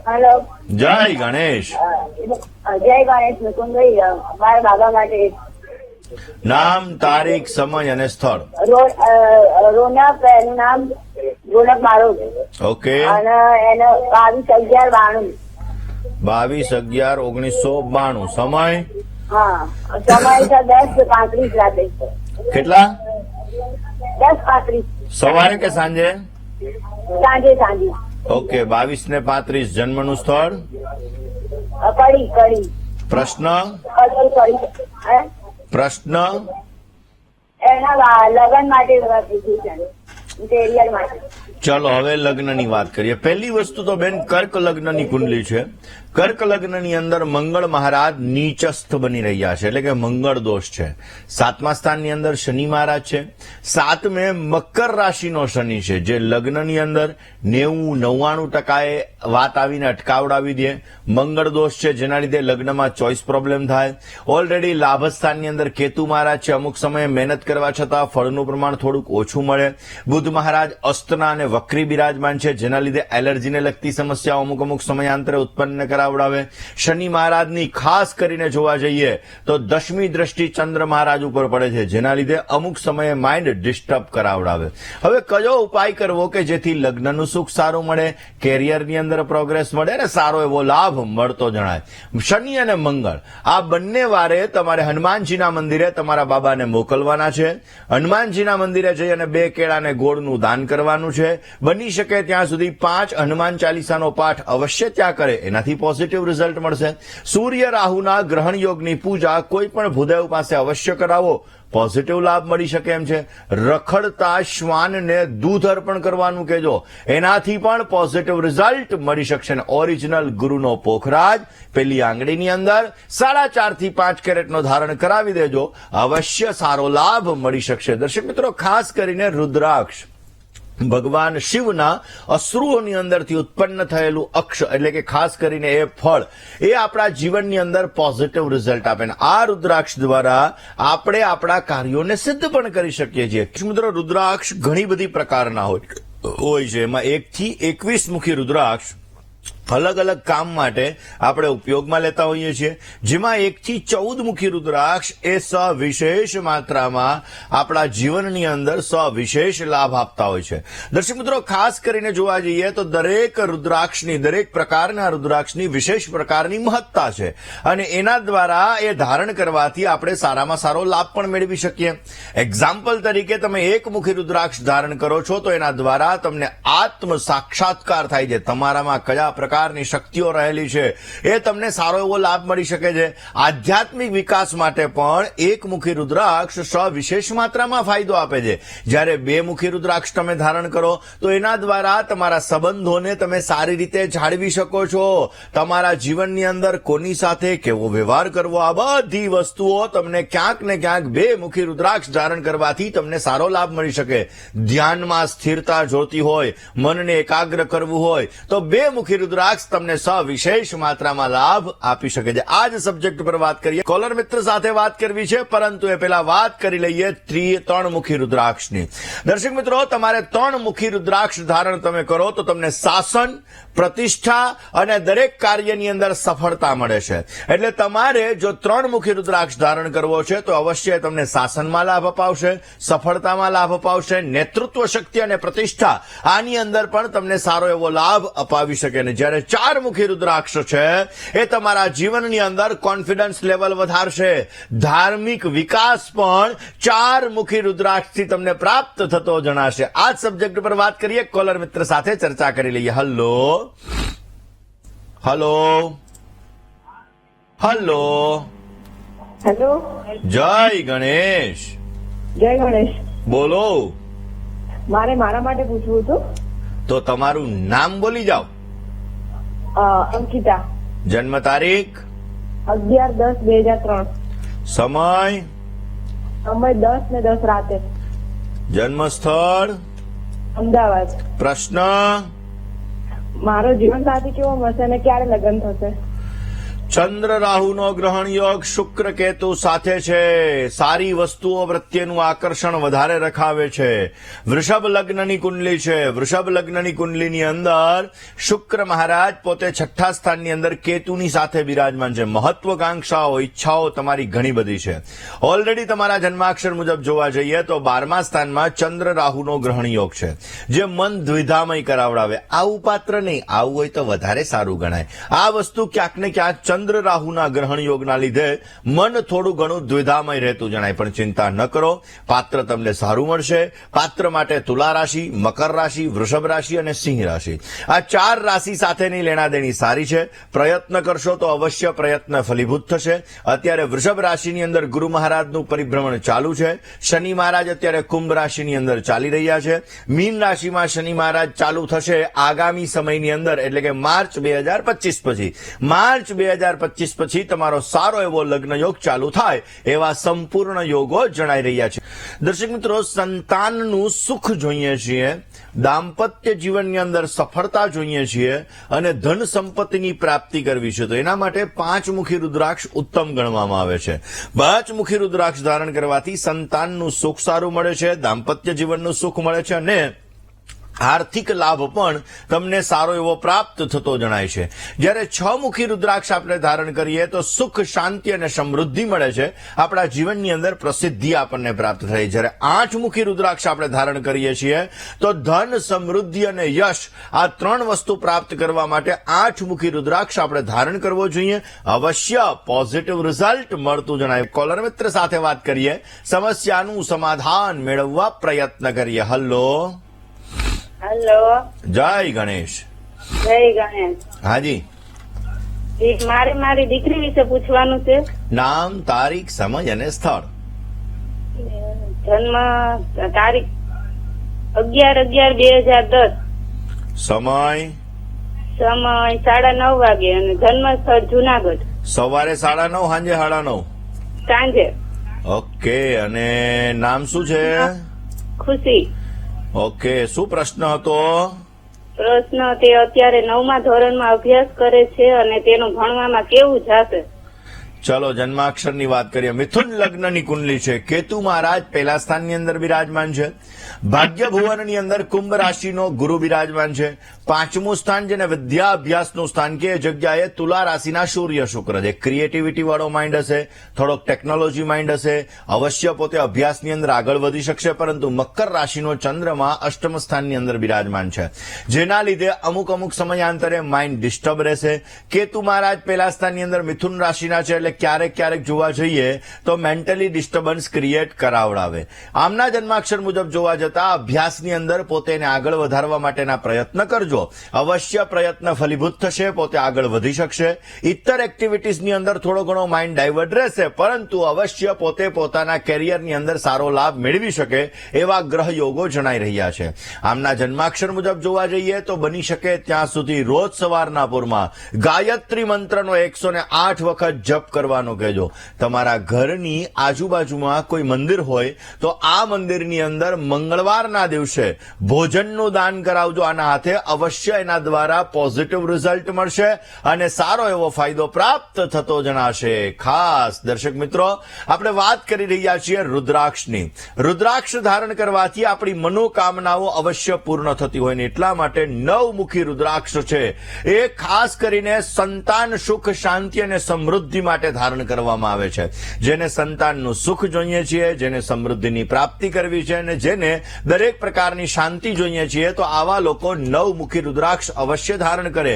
Speaker 2: હેલો.
Speaker 1: જય ગણેશ.
Speaker 2: જય ગણેશ. મુકુંદભાઈ, મારા બાબા માટે
Speaker 1: નામ, તારીખ, સમય અને સ્થળ.
Speaker 2: રોનક, એનું નામ રોનક મારો છે.
Speaker 1: ઓકે.
Speaker 2: અને એને 22/11/92.
Speaker 1: 22/11/1992. સમય
Speaker 2: હા સમય છે 10:35 રાતે.
Speaker 1: કેટલા?
Speaker 2: 10:35
Speaker 1: સવારે કે સાંજે?
Speaker 2: સાંજે.
Speaker 1: ઓકે, 22:35. જન્મનું સ્થળ?
Speaker 2: કડી.
Speaker 1: પ્રશ્ન?
Speaker 2: હે?
Speaker 1: પ્રશ્ન?
Speaker 2: એના લગ્ન માટે પૂછ્યું છે, ઇન્ટેરિયર માટે.
Speaker 1: ચલો હવે લગ્નની વાત કરીએ. પહેલી વસ્તુ તો બેન કર્ક લગ્નની કુંડલી છે. કર્ક લગ્નની અંદર મંગળ મહારાજ નીચસ્થ બની રહ્યા છે, એટલે કે મંગળ દોષ છે. 7મા સ્થાનની અંદર શનિ મહારાજ છે. 7મે મકર રાશિનો શનિ છે, જે લગ્નની અંદર 90-99% વાત આવીને અટકાવડાવી દે. મંગળ દોષ છે, જેના લીધે લગ્નમાં ચોઇસ પ્રોબ્લેમ થાય. ઓલરેડી લાભ સ્થાનની અંદર કેતુ મહારાજ છે. અમુક સમયે મહેનત કરવા છતાં ફળનું પ્રમાણ થોડુંક ઓછું મળે. બુધ મહારાજ અસ્તના અને વક્રી બિરાજમાન છે, જેના લીધે એલર્જીને લગતી સમસ્યાઓ અમુક સમયાંતરે ઉત્પન્ન કરાવડાવે. શનિ મહારાજની ખાસ કરીને જોવા જઈએ તો 10મી દ્રષ્ટિ ચંદ્ર મહારાજ ઉપર પડે છે, જેના લીધે અમુક સમયે માઇન્ડ ડિસ્ટર્બ કરાવડાવે. હવે કયો ઉપાય કરવો કે જેથી લગ્નનું સુખ સારું મળે, કેરિયરની અંદર પ્રોગ્રેસ મળે અને સારો એવો લાભ મળતો જણાય? શનિ અને મંગળ આ બંને વારે તમારે હનુમાનજીના મંદિરે તમારા બાબાને મોકલવાના છે. હનુમાનજીના મંદિરે જઈ અને 2 કેળાને ગોળનું દાન કરવાનું છે. બની શકે ત્યાં સુધી 5 હનુમાન ચાલીસાનો પાઠ અવશ્ય ત્યાં કરે, એનાથી પોઝિટિવ રિઝલ્ટ મળશે. સૂર્ય રાહુના ગ્રહણ યોગની પૂજા કોઈ પણ ભૂદેવ પાસે અવશ્ય કરાવો, પોઝિટિવ લાભ મળી શકે એમ છે. રખડતા શ્વાનને દૂધ અર્પણ કરવાનું કહેજો, એનાથી પણ પોઝિટિવ રિઝલ્ટ મળી શકશે. ઓરિજિનલ ગુરુનો પોખરાજ પેલી આંગળીની અંદર 4.5 થી 5 કેરેટનો ધારણ કરાવી દેજો, અવશ્ય સારો લાભ મળી શકશે. દર્શક મિત્રો, ખાસ કરીને રુદ્રાક્ષ ભગવાન શિવના અશ્રુઓની અંદરથી ઉત્પન્ન થયેલું અક્ષ, એટલે કે ખાસ કરીને એ ફળ, એ આપણા જીવનની અંદર પોઝિટિવ રિઝલ્ટ આપે. આ રુદ્રાક્ષ દ્વારા આપણે આપણા કાર્યોને સિદ્ધ પણ કરી શકીએ છીએ. મિત્રો, રુદ્રાક્ષ ઘણી બધી પ્રકારના હોય છે. એમાં 1 થી 21 મુખી રુદ્રાક્ષ અલગ અલગ કામ માટે આપણે ઉપયોગમાં લેતા હોઈએ છીએ, જેમાં 1 થી 14 મુખી રુદ્રાક્ષ એ સવિશેષ માત્રામાં આપણા જીવનની અંદર સવિશેષ લાભ આપતા હોય છે. દર્શક મિત્રો, ખાસ કરીને જોવા જઈએ તો દરેક પ્રકારના રુદ્રાક્ષની વિશેષ પ્રકારની મહત્તા છે, અને એના દ્વારા એ ધારણ કરવાથી આપણે સારામાં સારો લાભ પણ મેળવી શકીએ. એક્ઝામ્પલ તરીકે તમે 1 મુખી રુદ્રાક્ષ ધારણ કરો છો તો એના દ્વારા તમને આત્મ સાક્ષાત્કાર થાય છે. તમારામાં કયા પ્રકારની શક્તિઓ રહેલી છે એ તમને સારો એવો લાભ મળી શકે છે. આધ્યાત્મિક વિકાસ માટે પણ 1 મુખી રુદ્રાક્ષ સવિશેષ માત્રામાં ફાયદો આપે છે. જ્યારે 2 મુખી રુદ્રાક્ષ તમે ધારણ કરો તો એના દ્વારા તમારા સંબંધોને તમે સારી રીતે જાળવી શકો છો. તમારા જીવનની અંદર કોની સાથે કેવો વ્યવહાર કરવો, આ બધી વસ્તુઓ તમને ક્યાંક ને ક્યાંક 2 મુખી રુદ્રાક્ષ ધારણ કરવાથી તમને સારો લાભ મળી શકે. ધ્યાનમાં સ્થિરતા જોતી હોય, મનને એકાગ્ર કરવું હોય તો 2 મુખી રુદ્રાક્ષ તમને સવિશેષ માત્રામાં લાભ આપી શકે છે. આ જ સબ્જેક્ટ પર વાત કરીએ. કોલર મિત્ર સાથે વાત કરવી છે, પરંતુ એ પહેલા વાત કરી લઈએ 3 મુખી રુદ્રાક્ષની. દર્શક મિત્રો, તમારે 3 મુખી રુદ્રાક્ષ ધારણ તમે કરો તો તમને શાસન, પ્રતિષ્ઠા અને દરેક કાર્યની અંદર સફળતા મળે છે. એટલે તમારે જો 3 મુખી રુદ્રાક્ષ ધારણ કરવો છે તો અવશ્ય તમને શાસનમાં લાભ અપાવશે, સફળતામાં લાભ અપાવશે, નેતૃત્વ શક્તિ અને પ્રતિષ્ઠા આની અંદર પણ તમને સારો એવો લાભ અપાવી શકે. જ્યારે 4 મુખી રુદ્રાક્ષ છે એ તમારા જીવનની અંદર કોન્ફિડન્સ લેવલ વધારશે. ધાર્મિક વિકાસ પણ 4 મુખી રુદ્રાક્ષથી તમને પ્રાપ્ત થતો જણાશે. આ જ સબ્જેક્ટ પર વાત કરીએ. કોલર મિત્ર સાથે ચર્ચા કરી લઈએ. હલો.
Speaker 2: હેલો.
Speaker 1: જય ગણેશ.
Speaker 2: જય ગણેશ.
Speaker 1: બોલો.
Speaker 2: મારે મારા માટે પૂછવું હતું.
Speaker 1: તો તમારું નામ બોલી જાઓ.
Speaker 2: અંકિતા.
Speaker 1: જન્મ તારીખ?
Speaker 2: 11/10/2003.
Speaker 1: સમય?
Speaker 2: સમય 10:10 રાતે.
Speaker 1: જન્મ સ્થળ?
Speaker 2: અમદાવાદ.
Speaker 1: પ્રશ્ન?
Speaker 2: મારો જીવન સાથી કેવો મળશે અને ક્યારે લગ્ન થશે?
Speaker 1: ચંદ્ર રાહુનો ગ્રહણ યોગ શુક્ર કેતુ સાથે છે. સારી વસ્તુઓ પ્રત્યેનું આકર્ષણ વધારે રખાવે છે. વૃષભ લગ્નની કુંડલી છે. વૃષભ લગ્નની કુંડલીની અંદર શુક્ર મહારાજ પોતે છઠ્ઠા સ્થાનની અંદર કેતુની સાથે બિરાજમાન છે. મહત્વકાંક્ષાઓ, ઈચ્છાઓ તમારી ઘણી બધી છે. ઓલરેડી તમારા જન્માક્ષર મુજબ જોવા જઈએ તો 12મા સ્થાનમાં ચંદ્ર રાહુનો ગ્રહણ યોગ છે, જે મન દ્વિધામય કરાવડાવે. આવું પાત્ર નહીં, આવું હોય તો વધારે સારું ગણાય. આ વસ્તુ ક્યાંક ને ક્યાંક ચંદ્ર રાહુના ગ્રહણ યોગના લીધે મન થોડું ઘણું દ્વિધામય રહેતું જણાય. પણ ચિંતા ન કરો, પાત્ર તમને સારું મળશે. પાત્ર માટે તુલા રાશિ, મકર રાશિ, વૃષભ રાશિ અને સિંહ રાશિ, આ 4 રાશિ સાથેની લેણાદેણી સારી છે. પ્રયત્ન કરશો તો અવશ્ય પ્રયત્ન ફલીભૂત થશે. અત્યારે વૃષભ રાશિની અંદર ગુરુ મહારાજનું પરિભ્રમણ ચાલુ છે. શનિ મહારાજ અત્યારે કુંભ રાશિની અંદર ચાલી રહ્યા છે. મીન રાશિમાં શનિ મહારાજ ચાલુ થશે આગામી સમયની અંદર, એટલે કે માર્ચ 2025 પછી. માર્ચ 2025 પછી તમારો સારો એવો લગ્ન યોગ ચાલુ થાય એવા સંપૂર્ણ યોગો જણાઈ રહ્યા છે. દર્શક મિત્રો, સંતાનનું સુખ જોઈએ છીએ, દાંપત્ય જીવનની અંદર સફળતા જોઈએ છીએ અને ધન સંપત્તિની પ્રાપ્તિ કરવી છે, તો એના માટે 5 મુખી રુદ્રાક્ષ ઉત્તમ ગણવામાં આવે છે. 5 મુખી રુદ્રાક્ષ ધારણ કરવાથી સંતાનનું સુખ સારું મળે છે, દાંપત્ય જીવનનું સુખ મળે છે અને આર્થિક લાભ પણ તમને સારો એવો પ્રાપ્ત થતો જણાય છે. જ્યારે 6 મુખી રુદ્રાક્ષ આપણે ધારણ કરીએ તો સુખ, શાંતિ અને સમૃદ્ધિ મળે છે. આપણા જીવનની અંદર પ્રસિદ્ધિ આપણને પ્રાપ્ત થાય. જ્યારે 8 મુખી રુદ્રાક્ષ આપણે ધારણ કરીએ છીએ તો ધન, સમૃદ્ધિ અને યશ, આ 3 વસ્તુ પ્રાપ્ત કરવા માટે 8 મુખી રુદ્રાક્ષ આપણે ધારણ કરવો જોઈએ. અવશ્ય પોઝિટિવ રિઝલ્ટ મળતું જણાય. કોલર મિત્ર સાથે વાત કરીએ, સમસ્યાનું સમાધાન મેળવવા પ્રયત્ન કરીએ. હલો,
Speaker 2: હેલો,
Speaker 1: જય ગણેશ.
Speaker 2: જય ગણેશ.
Speaker 1: હાજી,
Speaker 2: મારે મારી દીકરી વિશે પૂછવાનું છે.
Speaker 1: નામ, તારીખ, સમય અને સ્થળ.
Speaker 2: જન્મ તારીખ 11/11/2010,
Speaker 1: સમય
Speaker 2: સમય 9:30 વાગે અને જન્મ સ્થળ જુનાગઢ.
Speaker 1: સવારે 9:30, સાંજે 9:30.
Speaker 2: સાંજે.
Speaker 1: ઓકે, અને નામ શું છે?
Speaker 2: ખુશી.
Speaker 1: ઓકે, શું પ્રશ્ન હતો?
Speaker 2: પ્રશ્ન, તે અત્યારે 9મા ધોરણમાં અભ્યાસ કરે છે અને તેનું ભણવામાં કેવું જશે?
Speaker 1: ચલો જન્માક્ષરની વાત કરીએ. મિથુન લગ્નની કુંડલી છે. કેતુ મહારાજ પહેલા સ્થાનની અંદર બિરાજમાન છે. ભાગ્ય ભુવનની અંદર કુંભ રાશિનો ગુરુ બિરાજમાન છે. 5મું સ્થાન જેને વિદ્યા અભ્યાસનું સ્થાન કે જગ્યાએ તુલા રાશિના સૂર્ય શુક્ર છે. ક્રિએટિવિટી વાળો માઇન્ડ હશે, થોડોક ટેકનોલોજી માઇન્ડ હશે, અવશ્ય પોતે અભ્યાસની અંદર આગળ વધી શકશે. પરંતુ મકર રાશિનો ચંદ્રમા 8મ સ્થાનની અંદર બિરાજમાન છે, જેના લીધે અમુક સમયાંતરે માઇન્ડ ડિસ્ટર્બ રહેશે. કેતુ મહારાજ પહેલા સ્થાનની અંદર મિથુન રાશિના છે, એટલે ક્યારેક જોવા જઈએ તો મેન્ટલી ડિસ્ટર્બન્સ ક્રિએટ કરાવડાવે. આમના જન્માક્ષર મુજબ જોવા જતા અભ્યાસની અંદર પોતે એને આગળ વધારવા માટેના પ્રયત્ન કરજો. અવશ્ય પ્રયત્ન ફલીભૂત થશે, પોતે આગળ વધી શકશે. ઇતર એક્ટિવિટીઝની અંદર થોડો ઘણો માઇન્ડ ડાયવર્ટ રહેશે, પરંતુ અવશ્ય પોતે પોતાના કેરિયરની અંદર સારો લાભ મેળવી શકે એવા ગ્રહ યોગો જણાઈ રહ્યા છે. આમના જન્માક્ષર મુજબ જોવા જઈએ તો બની શકે ત્યાં સુધી રોજ સવારના પૂરમાં ગાયત્રી મંત્રનો 108 વખત જપ કરવાનો કહેજો. તમારા ઘરની આજુબાજુમાં કોઈ મંદિર હોય તો આ મંદિરની અંદર મંગળવારના દિવસે ભોજનનું દાન કરાવજો. આના હાથે અવશ્ય એના દ્વારા પોઝિટિવ રિઝલ્ટ મળશે અને સારો એવો ફાયદો પ્રાપ્ત થતો જણાશે. ખાસ દર્શક મિત્રો, આપણે વાત કરી રહ્યા છીએ રુદ્રાક્ષની. રુદ્રાક્ષ ધારણ કરવાથી આપણી મનોકામનાઓ અવશ્ય પૂર્ણ થતી હોય ને એટલા માટે 9 મુખી રુદ્રાક્ષ છે એ ખાસ કરીને સંતાન સુખ, શાંતિ અને સમૃદ્ધિ માટે ધારણ કરવામાં આવે છે. જેને સંતાનનું સુખ જોઈએ છીએ, જેને સમૃદ્ધિની પ્રાપ્તિ કરવી છે અને જેને દરેક પ્રકારની શાંતિ જોઈએ છીએ, તો આવા લોકો 9 મુખી રુદ્રાક્ષ અવશ્ય ધારણ કરે.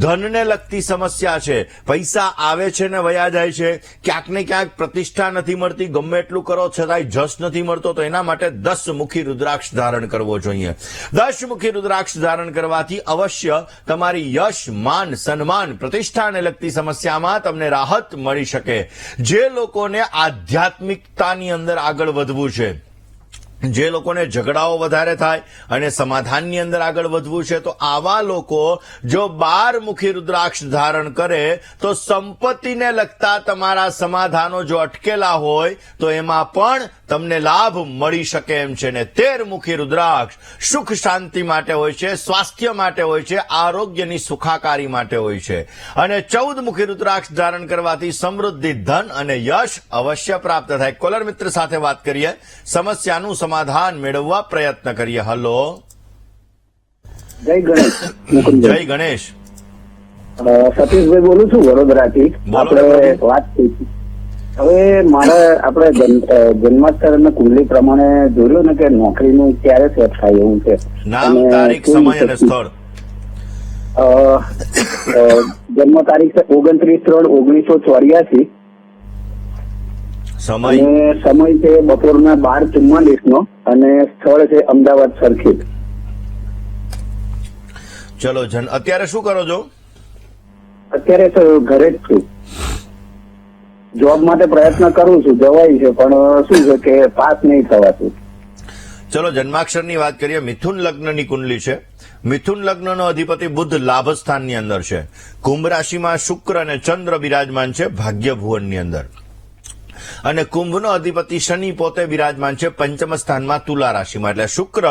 Speaker 1: ધનને લગતી સમસ્યા છે, પૈસા આવે છે ને વયા જાય છે, ક્યાંક ને ક્યાંક પ્રતિષ્ઠા નથી મળતી, ગમે એટલું કરો છતાંય જસ નથી મળતો, તો એના માટે 10 મુખી રુદ્રાક્ષ ધારણ કરવો જોઈએ. 10 મુખી રુદ્રાક્ષ ધારણ કરવાથી અવશ્ય તમારી યશ, માન, સન્માન, પ્રતિષ્ઠાને લગતી સમસ્યામાં તમને રાહત મળી શકે. જે લોકોને આધ્યાત્મિકતાની અંદર આગળ વધવું છે, જે લોકોને ઝઘડાઓ વધારે થાય અને સમાધાનની અંદર આગળ વધવું છે તો આવા લોકો જો 12 મુખી રુદ્રાક્ષ ધારણ કરે તો સંપત્તિને લગતા તમારા સમાધાનો જો અટકેલા હોય તો એમાં પણ તમને લાભ મળી શકે એમ છે ને 13 મુખી રુદ્રાક્ષ સુખ શાંતિ માટે હોય છે, સ્વાસ્થ્ય માટે હોય છે, આરોગ્યની સુખાકારી માટે હોય છે અને 14 મુખી રુદ્રાક્ષ ધારણ કરવાથી સમૃદ્ધિ, ધન અને યશ અવશ્ય પ્રાપ્ત થાય. કોલર મિત્ર સાથે વાત કરીએ, સમસ્યાનું સમાધાન મેળવવા પ્રયત્ન કરીએ. હલો,
Speaker 3: જય ગણેશ.
Speaker 1: જય ગણેશ.
Speaker 3: સતીશભાઈ બોલું છું વડોદરાથી.
Speaker 1: બોલો,
Speaker 3: આપણે
Speaker 1: બોલો.
Speaker 3: વાત થઈ હતી. હવે મારે આપણે જન્માક્ષર અને કુંડલી પ્રમાણે જોયું ને કે નોકરીનું ક્યારે સેટ થાય એવું છે.
Speaker 1: નામ,
Speaker 3: અને
Speaker 1: તારીખ, સમય અને સ્થળ.
Speaker 3: જન્મ તારીખ છે 29/3/1984
Speaker 1: સમય
Speaker 3: અને સમય છે બપોરના 12:44 નો અને સ્થળ છે અમદાવાદ સરખેજ.
Speaker 1: ચલો, અત્યારે શું કરો છો?
Speaker 3: અત્યારે તો ઘરે જ છું. જોબ માટે પ્રયત્ન કરું છું, જવાય છે પણ શું છે કે પાસ નહીં થવાતું.
Speaker 1: ચલો, જન્માક્ષરની વાત કરીએ. મિથુન લગ્નની કુંડલી છે. મિથુન લગ્નનો અધિપતિ બુધ લાભ સ્થાનની અંદર છે. કુંભ રાશિમાં શુક્ર અને ચંદ્ર બિરાજમાન છે ભાગ્ય ભુવનની અંદર અને કુંભનો અધિપતિ શનિ પોતે બિરાજમાન છે પંચમ સ્થાનમાં તુલા રાશિમાં. એટલે શુક્ર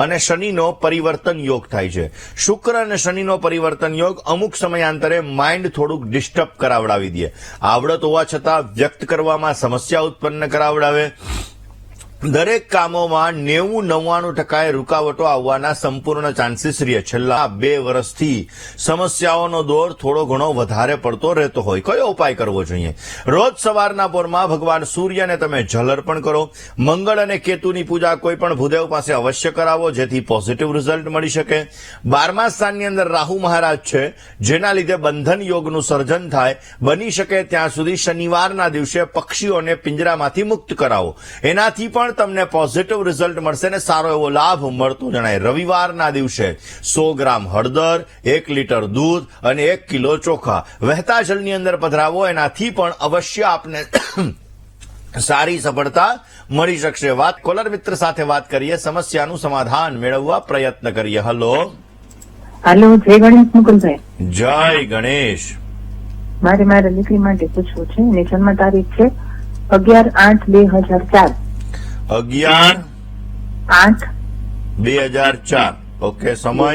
Speaker 1: અને શનિનો પરિવર્તન યોગ થાય છે. શુક્ર અને શનિનો પરિવર્તન યોગ અમુક સમયાંતરે માઇન્ડ થોડુંક ડિસ્ટર્બ કરાવડાવી દે. આવડત હોવા છતાં વ્યક્ત કરવામાં સમસ્યા ઉત્પન્ન કરાવડાવે. દરેક કામોમાં 90-99% રૂકાવટો આવવાના સંપૂર્ણ ચાન્સીસ રહે. છેલ્લા 2 વર્ષથી સમસ્યાઓનો દોર થોડો ઘણો વધારે પડતો રહેતો હોય. કયો ઉપાય કરવો જોઈએ? રોજ સવારના પોરમાં ભગવાન સૂર્યને તમે જલ અર્પણ કરો. મંગળ અને કેતુની પૂજા કોઈ પણ ભૂદેવ પાસે અવશ્ય કરાવો જેથી પોઝિટિવ રિઝલ્ટ મળી શકે. 12મા સ્થાનની અંદર રાહુ મહારાજ છે જેના લીધે બંધન યોગનું સર્જન થાય. બની શકે ત્યાં સુધી શનિવારના દિવસે પક્ષીઓને પિંજરામાંથી મુક્ત કરાવો. એનાથી પણ તમને પોઝિટિવ રિઝલ્ટ મળશે ને સારો એવો લાભ મળતો જણાય. રવિવારના દિવસે 100 ગ્રામ હળદર, 1 લીટર દૂધ અને 1 કિલો ચોખા વહેતા જળની અંદર પધરાવો. એનાથી પણ અવશ્ય આપને સારી સફળતા મળી શકશે. વાત કોલર મિત્ર સાથે વાત કરીએ, સમસ્યાનું સમાધાન મેળવવા પ્રયત્ન કરીએ. હલો,
Speaker 4: હાલો, જય ગણેશ મુકુલભાઈ.
Speaker 1: જય ગણેશ.
Speaker 4: મારે મારા દીકરી માટે પૂછવું છે. એની જન્મ તારીખ છે 11/8/2004.
Speaker 1: 11/8/2004. ઓકે. સમય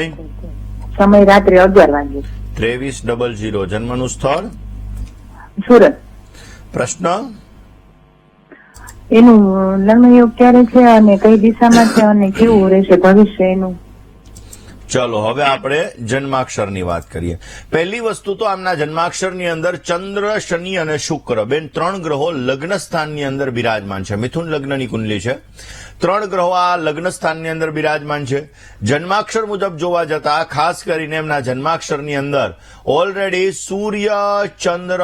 Speaker 4: સમય રાત્રે 11 વાગે.
Speaker 1: 23:00. જન્મનું સ્થળ
Speaker 4: સુરત.
Speaker 1: પ્રશ્ન
Speaker 4: એનું લગ્ન યોગ ક્યારે છે અને કઈ દિશામાં છે અને કેવું રહેશે ભવિષ્ય એનું?
Speaker 1: ચલો, હવે આપણે જન્માક્ષરની વાત કરીએ. પહેલી વસ્તુ તો આમના જન્માક્ષરની અંદર ચંદ્ર, શનિ અને શુક્ર 3 ગ્રહો લગ્ન સ્થાનની અંદર બિરાજમાન છે. મિથુન લગ્નની કુંડલી છે. 3 ગ્રહો આ લગ્ન સ્થાનની અંદર બિરાજમાન છે. જન્માક્ષર મુજબ જોવા જતા ખાસ કરીને એમના જન્માક્ષરની અંદર ઓલરેડી સૂર્ય, ચંદ્ર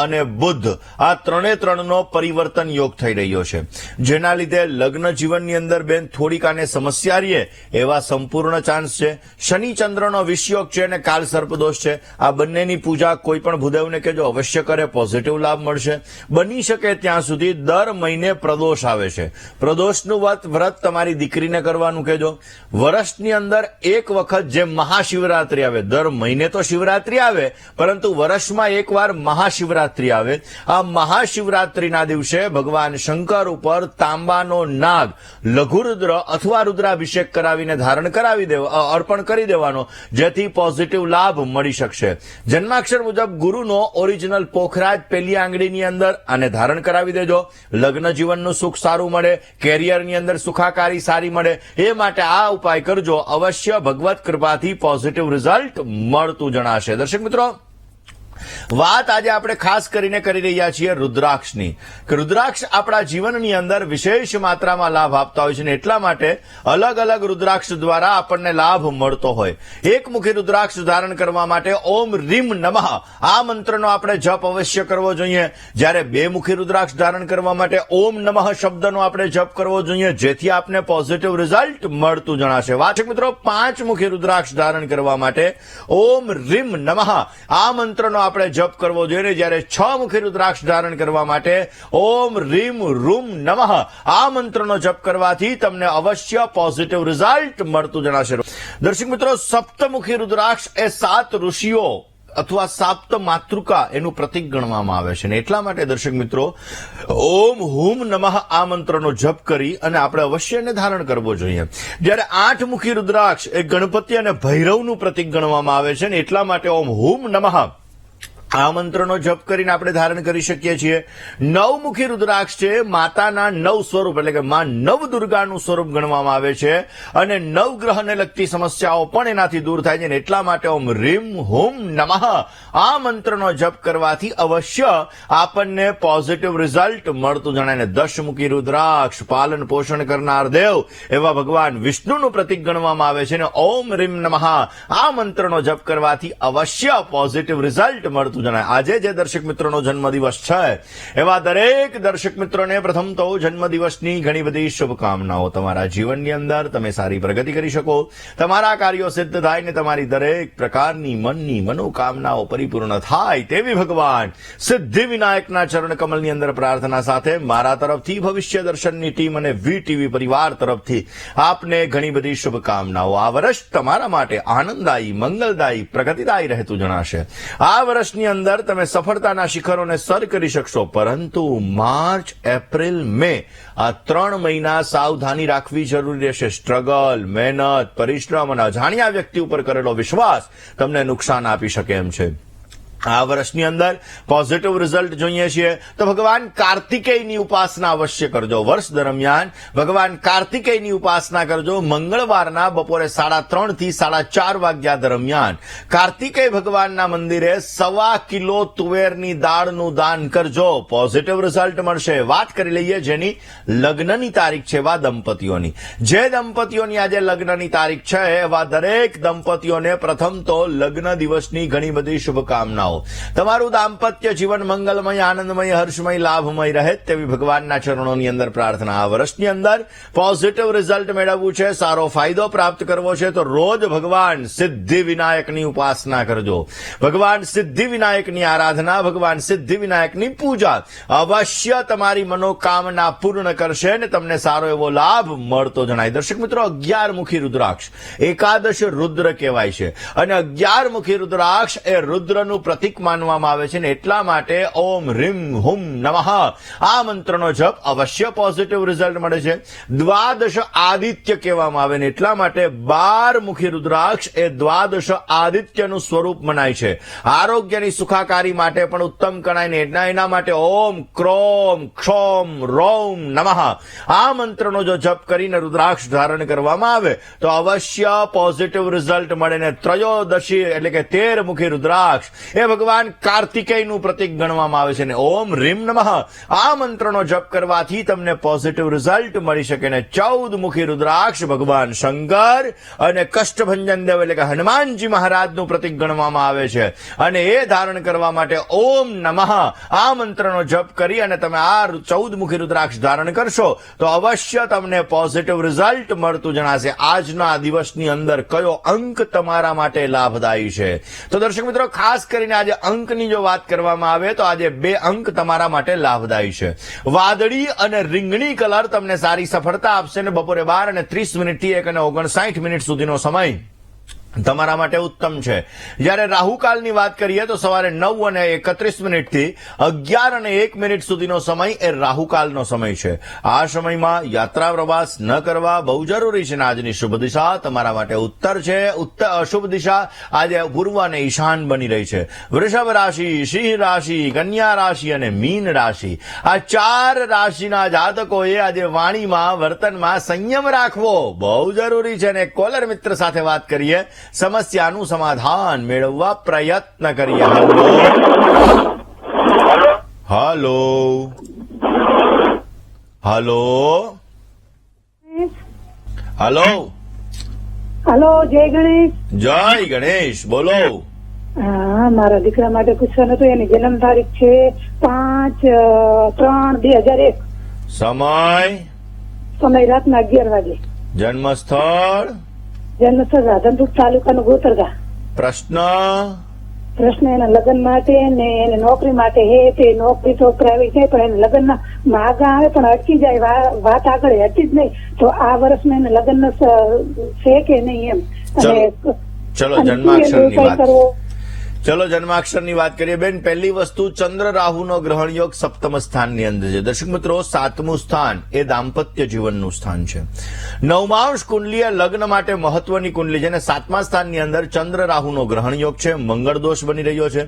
Speaker 1: અને બુધ આ 3નો પરિવર્તન યોગ થઈ રહ્યો છે જેના લીધે લગ્ન જીવનની અંદર બેન થોડીક આને સમસ્યા રહે એવા સંપૂર્ણ ચાન્સ છે. શનિ ચંદ્રનો વિષયોગ છે અને કાલ સર્પદોષ છે. આ બંનેની પૂજા કોઈ પણ ભૂદેવને કહેજો અવશ્ય કરે, પોઝિટિવ લાભ મળશે. બની શકે ત્યાં સુધી દર મહિને પ્રદોષ આવે છે. પ્રદોષનું વ્રત તમારી દીકરીને કરવાનું કહેજો. વર્ષની અંદર એક વખત જે મહાશિવરાત્રી આવે, દર મહિને તો શિવરાત્રી આવે પરંતુ વર્ષમાં એકવાર મહાશિવરાત્રી આવે. આ મહાશિવરાત્રીના દિવસે ભગવાન શંકર ઉપર તાંબાનો નાગ લઘુરુદ્ર અથવા રુદ્રાભિષેક કરાવીને ધારણ કરાવી અર્પણ કરી દેવાનો જેથી પોઝિટિવ લાભ મળી શકશે. જન્માક્ષર મુજબ ગુરુનો ઓરિજિનલ પોખરાજ પેલી આંગળીની અંદર આને ધારણ કરાવી દેજો. લગ્ન જીવનનું સુખ સારું મળે, કેરિયરની અંદર સુખાકારી સારી મળે એ માટે આ ઉપાય કરજો. અવશ્ય ભગવત કૃપાથી પોઝિટિવ રિઝલ્ટ મળતું જણાશે. દર્શક મિત્રો, વાત આજે આપણે ખાસ કરીને કરી રહ્યા છીએ રુદ્રાક્ષની કે રુદ્રાક્ષ આપણા જીવનની અંદર વિશેષ માત્રામાં લાભ આપતા હોય છે અને એટલા માટે અલગ અલગ રુદ્રાક્ષ દ્વારા આપણને લાભ મળતો હોય. એકમુખી રુદ્રાક્ષ ધારણ કરવા માટે ઓમ રીમ નમઃ આ મંત્રનો આપણે જપ અવશ્ય કરવો જોઈએ. જ્યારે 2 મુખી રુદ્રાક્ષ ધારણ કરવા માટે ઓમ નમઃ શબ્દનો આપણે જપ કરવો જોઈએ જેથી આપને પોઝિટિવ રિઝલ્ટ મળતું જણાશે. વાચક મિત્રો, 5 મુખી રુદ્રાક્ષ ધારણ કરવા માટે ઓમ રીમ નમઃ આ મંત્રનો આપણે જપ કરવો જોઈએ. જ્યારે 6 મુખી રુદ્રાક્ષ ધારણ કરવા માટે ઓમ રીમ રૂમ નમઃ આ મંત્રનો જપ કરવાથી તમને અવશ્ય પોઝિટિવ રિઝલ્ટ મળતું જણાશે. દર્શક મિત્રો, સપ્તમુખી રુદ્રાક્ષ એ 7 ઋષિઓ અથવા સાપ્ત માતૃકા એનું પ્રતીક ગણવામાં આવે છે. એટલા માટે દર્શક મિત્રો, ઓમ હુમ નમઃ આ મંત્રનો જપ કરી અને આપણે અવશ્ય એને ધારણ કરવો જોઈએ. જ્યારે 8 મુખી રુદ્રાક્ષ એ ગણપતિ અને ભૈરવનું પ્રતીક ગણવામાં આવે છે ને એટલા માટે ઓમ હુમ નમઃ આ મંત્રનો જપ કરીને આપણે ધારણ કરી શકીએ છીએ. 9 મુખી રુદ્રાક્ષ છે માતાના 9 સ્વરૂપ એટલે કે માં નવદુર્ગાનું સ્વરૂપ ગણવામાં આવે છે અને નવગ્રહને લગતી સમસ્યાઓ પણ એનાથી દૂર થાય છે. એટલા માટે ઓમ રીમ હુમ નમઃ આ મંત્રનો જપ કરવાથી અવશ્ય આપણને પોઝિટિવ રિઝલ્ટ મળતું જણાય. 10 મુખી રુદ્રાક્ષ પાલન પોષણ કરનાર દેવ એવા ભગવાન વિષ્ણુનું પ્રતીક ગણવામાં આવે છે અને ઓમ રીમ નમઃ આ મંત્રનો જપ કરવાથી અવશ્ય પોઝિટિવ રિઝલ્ટ મળતું જણાય. આજે જે દર્શક મિત્રોનો જન્મદિવસ છે એવા દરેક દર્શક મિત્રોને પ્રથમ તો જન્મદિવસની ઘણી બધી શુભકામનાઓ. તમારા જીવનની અંદર તમે સારી પ્રગતિ કરી શકો, તમારા કાર્યો સિદ્ધ થાય ને તમારી દરેક પ્રકારની મનની મનોકામનાઓ પરિપૂર્ણ થાય તેવી ભગવાન સિદ્ધિ વિનાયકના ચરણ કમલની અંદર પ્રાર્થના સાથે મારા તરફથી ભવિષ્ય દર્શનની ટીમ અને વીટીવી પરિવાર તરફથી આપને ઘણી બધી શુભકામનાઓ. આ વર્ષ તમારા માટે આનંદદાયી, મંગલદાયી, પ્રગતિદાયી રહેતું જણાશે. આ વર્ષની અંદર તમે સફળતાના શિખરોને સર કરી શકશો, પરંતુ માર્ચ, એપ્રિલ, મે આ 3 મહિના સાવધાની રાખવી જરૂરી રહેશે. સ્ટ્રગલ, મહેનત, પરિશ્રમ અને અજાણ્યા વ્યક્તિ ઉપર કરેલો વિશ્વાસ તમને નુકસાન આપી શકે એમ છે. આ વર્ષની અંદર પોઝિટિવ રિઝલ્ટ જોઈએ છીએ તો ભગવાન કાર્તિકેયની ઉપાસના અવશ્ય કરજો. વર્ષ દરમિયાન ભગવાન કાર્તિકેયની ઉપાસના કરજો. મંગળવારના બપોરે 3:30 થી 4:30 વાગ્યા દરમિયાન કાર્તિકેય ભગવાનના મંદિરે 1.25 કિલો તુવેરની દાળનું દાન કરજો. પોઝિટિવ રિઝલ્ટ મળશે. વાત કરી લઈએ જેની લગ્નની તારીખ છે એવા દંપતીઓની. જે દંપતીઓની આજે લગ્નની તારીખ છે એવા દરેક દંપતીઓને પ્રથમ તો લગ્ન દિવસની ઘણી બધી શુભકામનાઓ. તમારું દાંપત્ય જીવન મંગલમય, આનંદમય, હર્ષમય, લાભમય રહે તેવી ભગવાનના ચરણોની અંદર પ્રાર્થના. આ વર્ષની અંદર પોઝિટિવ રિઝલ્ટ મેળવવું છે, સારો ફાયદો પ્રાપ્ત કરવો છે તો રોજ ભગવાન સિદ્ધિ વિનાયકની ઉપાસના કરજો. ભગવાન સિદ્ધિ વિનાયકની આરાધના, ભગવાન સિદ્ધિ વિનાયકની પૂજા અવશ્ય તમારી મનોકામના પૂર્ણ કરશે અને તમને સારો એવો લાભ મળતો જણાય. દર્શક મિત્રો, 11 મુખી રુદ્રાક્ષ એકાદશ રુદ્ર કહેવાય છે અને 11 મુખી રુદ્રાક્ષ એ રુદ્રનું પ્રતીક માનવામાં આવે છે ને એટલા માટે ઓમ રીમ હુમ નમઃ આ મંત્રનો જપ અવશ્ય પોઝિટિવ રિઝલ્ટ મળે છે. દ્વાદશ આદિત્ય કહેવામાં આવે ને એટલા માટે 12 મુખી રુદ્રાક્ષ એ દ્વાદશ આદિત્યનું સ્વરૂપ મનાય છે. આરોગ્યની સુખાકારી માટે પણ ઉત્તમ ગણાય ને એના માટે ઓમ ક્રોમ ક્ષોમ રોમ નમઃ આ મંત્રનો જો જપ કરીને રુદ્રાક્ષ ધારણ કરવામાં આવે તો અવશ્ય પોઝિટિવ રિઝલ્ટ મળે ને ત્રયોદશી એટલે કે 13 મુખી રુદ્રાક્ષ એ ભગવાન કાર્તિકેયનું પ્રતીક ગણવામાં આવે છે ને ઓમ રીમ નમઃ આ મંત્રનો જપ કરવાથી તમને પોઝિટિવ રિઝલ્ટ મળી શકે ને 14 મુખી રુદ્રાક્ષ ભગવાન શંકર અને કષ્ટભંજન દેવ એટલે કે હનુમાનજી મહારાજનું પ્રતીક ગણવામાં આવે છે અને એ ધારણ કરવા માટે ઓમ નમઃ આ મંત્રનો જપ કરી અને તમે આ 14 મુખી રુદ્રાક્ષ ધારણ કરશો તો અવશ્ય તમને પોઝિટિવ રિઝલ્ટ મળતું જણાશે. આજના દિવસની અંદર કયો અંક તમારા માટે લાભદાયી છે તો દર્શક મિત્રો ખાસ કરીને આજે અંકની જો વાત કરવામાં આવે તો આજે 2 અંક તમારા માટે લાભદાયી છે. વાદળી અને રીંગણી કલર તમને સારી સફળતા આપશે ને બપોરે 12:30 થી 1:59 સુધીનો સમય તમારા માટે ઉત્તમ છે. જ્યારે રાહુકાલની વાત કરીએ તો સવારે 9:31 થી 11:01 સુધીનો સમય એ રાહુકાલનો સમય છે. આ સમયમાં યાત્રા પ્રવાસ ન કરવા બહુ જરૂરી છે. આજની શુભ દિશા તમારા માટે ઉત્તર છે. અશુભ દિશા આજે પૂર્વ અને ઈશાન બની રહી છે. વૃષભ રાશિ, સિંહ રાશિ, કન્યા રાશિ અને મીન રાશિ આ 4 રાશિના જાતકોએ આજે વાણીમાં વર્તનમાં સંયમ રાખવો બહુ જરૂરી છે. અને કોલર મિત્ર સાથે વાત કરીએ, સમસ્યાનું સમાધાન મેળવવા પ્રયત્ન કરીએ. હાલો હાલો હાલો
Speaker 5: હલો, જય ગણેશ.
Speaker 1: જય ગણેશ. બોલો.
Speaker 5: હા, મારા દીકરા માટે પૂછવાનું હતું. એની જન્મ તારીખ છે 5/3/2001. સમય રાતના 11 વાગે.
Speaker 1: જન્મસ્થળ
Speaker 5: જન્મસ્થળ રાધનપુર તાલુકાનું ગોતરગા.
Speaker 1: પ્રશ્ન
Speaker 5: પ્રશ્ન એના લગ્ન માટે ને એને નોકરી માટે હે તે નોકરી તો કરાવી છે પણ એને લગ્ન માગા આવે પણ અટકી જાય વાત આગળ હતી જ નહીં તો આ વર્ષમાં એને લગ્ન છે કે નહીં એમ
Speaker 1: ચલો જન્માક્ષરની વાત ચલો જન્માક્ષરની વાત કરીએ બેન. પહેલી વસ્તુ, ચંદ્ર રાહુનો ગ્રહણ યોગ સપ્તમ સ્થાનની અંદર છે. દર્શક મિત્રો, 7મું સ્થાન એ દાંપત્ય જીવનનું સ્થાન છે. 9માંશ કુંડલી એ લગ્ન માટે મહત્વની કુંડલી છે અને 7મા સ્થાનની અંદર ચંદ્ર રાહુનો ગ્રહણ યોગ છે. મંગળ દોષ બની રહ્યો છે,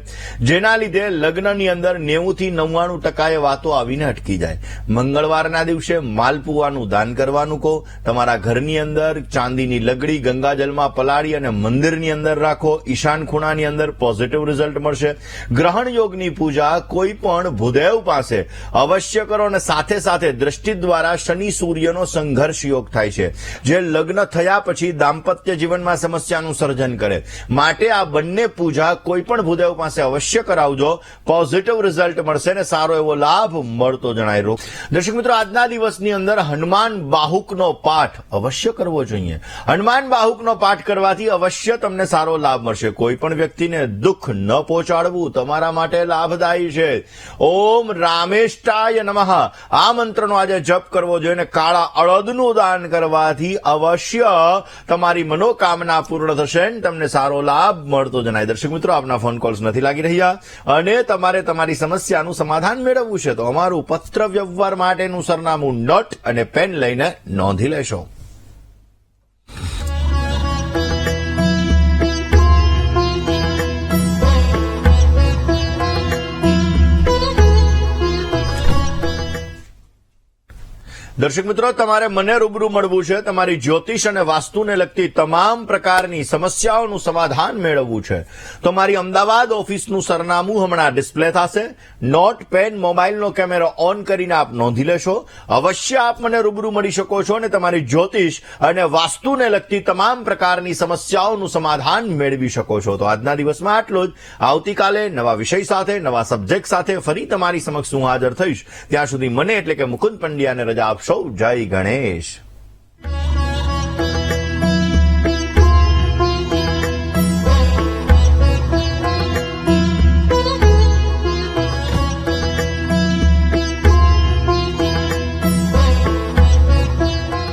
Speaker 1: જેના લીધે લગ્નની અંદર 90 થી 99% એ વાતો આવીને અટકી જાય. મંગળવારના દિવસે માલપુવાનું દાન કરવાનું કહો. તમારા ઘરની અંદર ચાંદીની લગડી ગંગાજલમાં પલાળી અને મંદિરની અંદર રાખો. ઈશાન ખૂણાની અંદર પોઝિટિવ રિઝલ્ટ મળશે. ગ્રહણ યોગની પૂજા કોઈ પણ ભૂદેવ પાસે અવશ્ય કરો અને સાથે સાથે દ્રષ્ટિ દ્વારા શનિ સૂર્યનો સંઘર્ષ યોગ થાય છે, જે લગ્ન થયા પછી દાંપત્ય જીવનમાં સમસ્યાનું સર્જન કરે. માટે આ બંને પૂજા કોઈ પણ ભૂદેવ પાસે અવશ્ય કરાવજો. પોઝિટિવ રિઝલ્ટ મળશે અને સારો એવો લાભ મળતો જણાય. દર્શક મિત્રો, આજના દિવસની અંદર હનુમાન બાહુકનો પાઠ અવશ્ય કરવો જોઈએ. હનુમાન બાહુકનો પાઠ કરવાથી અવશ્ય તમને સારો લાભ મળશે. કોઈ પણ વ્યક્તિને દુઃખ ન પહોંચાડવું તમારા માટે લાભદાયી છે. ઓમ રામેષ્ટાય નમઃ આ મંત્રનો આજે જપ કરવો જોઈએ અને કાળા અળદનું દાન કરવાથી અવશ્ય તમારી મનોકામના પૂર્ણ થશે અને તમને સારો લાભ મળતો જણાય. દર્શક મિત્રો, આપના ફોન કોલ્સ નથી લાગી રહ્યા અને તમારે તમારી સમસ્યાનું સમાધાન મેળવવું છે તો અમારું પત્ર વ્યવહાર માટેનું સરનામું નોટ અને પેન લઈને નોંધી લેશો. દર્શક મિત્રો, તમારે મને રૂબરૂ મળવું છે. તમારી જ્યોતિષ અને વાસ્તુને લગતી તમામ પ્રકારની સમસ્યાઓનું સમાધાન મેળવવું છે તો મારી અમદાવાદ ઓફિસનું સરનામું હમણાં ડિસ્પ્લે થશે. નોટ, પેન, મોબાઈલનો કેમેરો ઓન કરીને આપ નોંધી લેશો. અવશ્ય આપ મને રૂબરૂ મળી શકો છો અને તમારી જ્યોતિષ અને વાસ્તુને લગતી તમામ પ્રકારની સમસ્યાઓનું સમાધાન મેળવી શકો છો. તો આજના દિવસમાં આટલું જ. આવતીકાલે નવા વિષય સાથે, નવા સબ્જેક્ટ સાથે ફરી તમારી સમક્ષ હું હાજર થઈશ. ત્યાં સુધી મને એટલે કે મુકુંદ પંડ્યાને રજા આપશો. જય ગણેશ.